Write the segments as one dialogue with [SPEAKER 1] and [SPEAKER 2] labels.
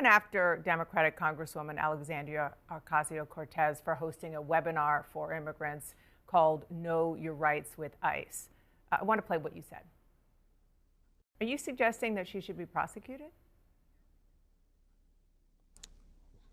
[SPEAKER 1] And after Democratic Congresswoman Alexandria Ocasio-Cortez for hosting a webinar for immigrants called Know Your Rights with ICE. I want to play what you said. Are you suggesting that she should be prosecuted?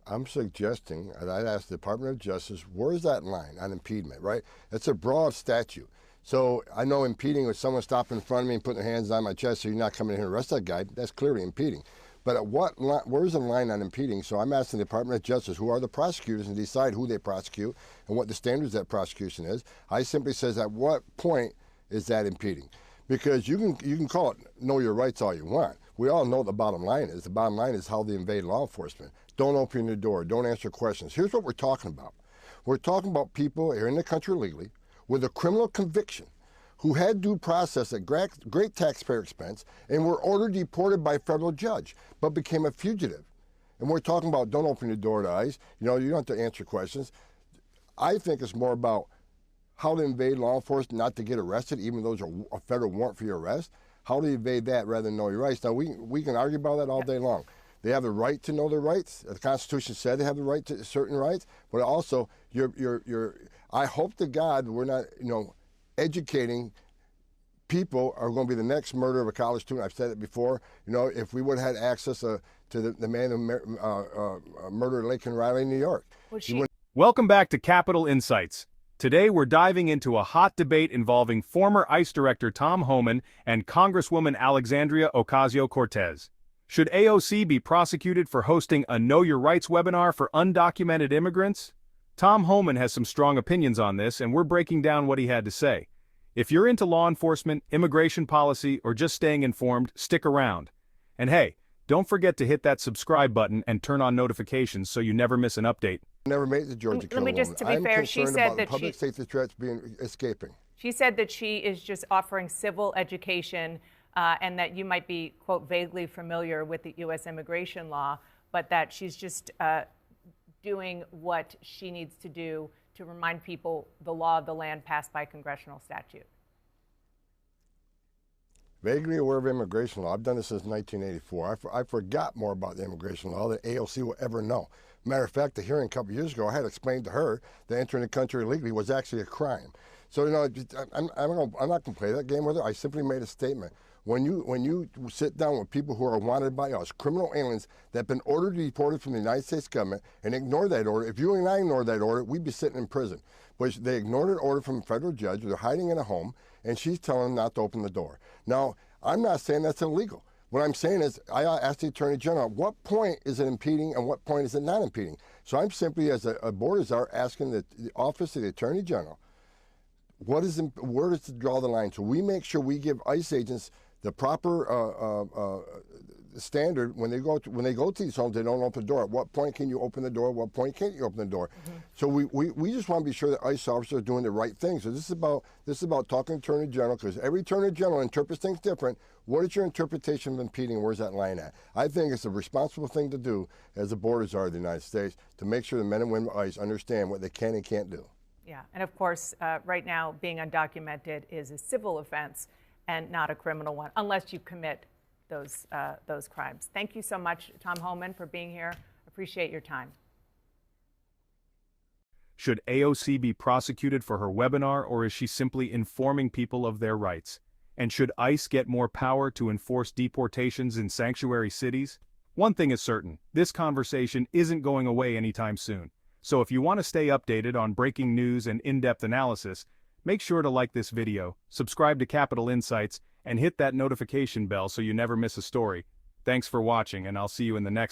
[SPEAKER 2] I'm suggesting, and I'd ask the Department of Justice, where's that line on impediment, right? It's a broad statute. So I know impeding with someone stopping in front of me and putting their hands on my chest so you're not coming in here and arrest that guy, that's clearly impeding. But at what line, where's the line on impeding? So I'm asking the Department of Justice, who are the prosecutors, and decide who they prosecute and what the standards of that prosecution is. I simply says, at what point is that impeding? Because you can call it know your rights all you want. We all know what the bottom line is. The bottom line is how they invade law enforcement. Don't open your door. Don't answer questions. Here's what we're talking about. We're talking about people here in the country legally with a criminal conviction who had due process at great taxpayer expense and were ordered deported by a federal judge, but became a fugitive. And we're talking about don't open your door to ICE. You don't have to answer questions. I think it's more about how to invade law enforcement, not to get arrested, even though there's a federal warrant for your arrest. How to evade that rather than know your rights. Now, we can argue about that all day long. They have the right to know their rights. The Constitution said they have the right to certain rights, but also I hope to God we're not, educating people are going to be the next murder of a college student. I've said it before. If we would have had access to the man who murdered Laken Riley in New York.
[SPEAKER 3] Welcome back to Capitol Insights. Today we're diving into a hot debate involving former ICE Director Tom Homan and Congresswoman Alexandria Ocasio-Cortez. Should AOC be prosecuted for hosting a Know Your Rights webinar for undocumented immigrants? Tom Homan has some strong opinions on this, and we're breaking down what he had to say. If you're into law enforcement, immigration policy, or just staying informed, stick around. And hey, don't forget to hit that subscribe button and turn on notifications so you never miss an update.
[SPEAKER 2] Never made the Georgia
[SPEAKER 1] Let me just, to be fair, she said that
[SPEAKER 2] public safety threats escaping.
[SPEAKER 1] She said that she is just offering civil education and that you might be, quote, vaguely familiar with the U.S. immigration law, but that she's just doing what she needs to do to remind people the law of the land passed by congressional statute.
[SPEAKER 2] Vaguely aware of immigration law. I've done this since 1984. I forgot more about the immigration law than AOC will ever know. Matter of fact, the hearing a couple years ago, I had explained to her that entering the country illegally was actually a crime. So, I'm not going to play that game with her. I simply made a statement. When you sit down with people who are wanted by us, criminal aliens that have been ordered to be deported from the United States government and ignore that order, if you and I ignored that order, we'd be sitting in prison. But they ignored an order from a federal judge, they're hiding in a home, and she's telling them not to open the door. Now, I'm not saying that's illegal. What I'm saying is, I asked the Attorney General, at what point is it impeding and what point is it not impeding? So I'm simply, as a board is asking the Office of the Attorney General, where does it draw the line? So we make sure we give ICE agents the proper standard when they go to these homes. They don't open the door. At what point can you open the door? At what point can't you open the door? Mm-hmm. So we just want to be sure that ICE officers are doing the right thing. So this is about talking to Attorney General, because every Attorney General interprets things different. What is your interpretation of impeding? Where's that line at? I think it's a responsible thing to do as the borders are of the United States, to make sure the men and women of ICE understand what they can and can't do.
[SPEAKER 1] Yeah, and of course, right now, being undocumented is a civil offense and not a criminal one, unless you commit those crimes. Thank you so much, Tom Homan, for being here. Appreciate your time.
[SPEAKER 3] Should AOC be prosecuted for her webinar, or is she simply informing people of their rights? And should ICE get more power to enforce deportations in sanctuary cities? One thing is certain, this conversation isn't going away anytime soon. So if you want to stay updated on breaking news and in-depth analysis, make sure to like this video, subscribe to Capitol Insights, and hit that notification bell so you never miss a story. Thanks for watching, and I'll see you in the next one.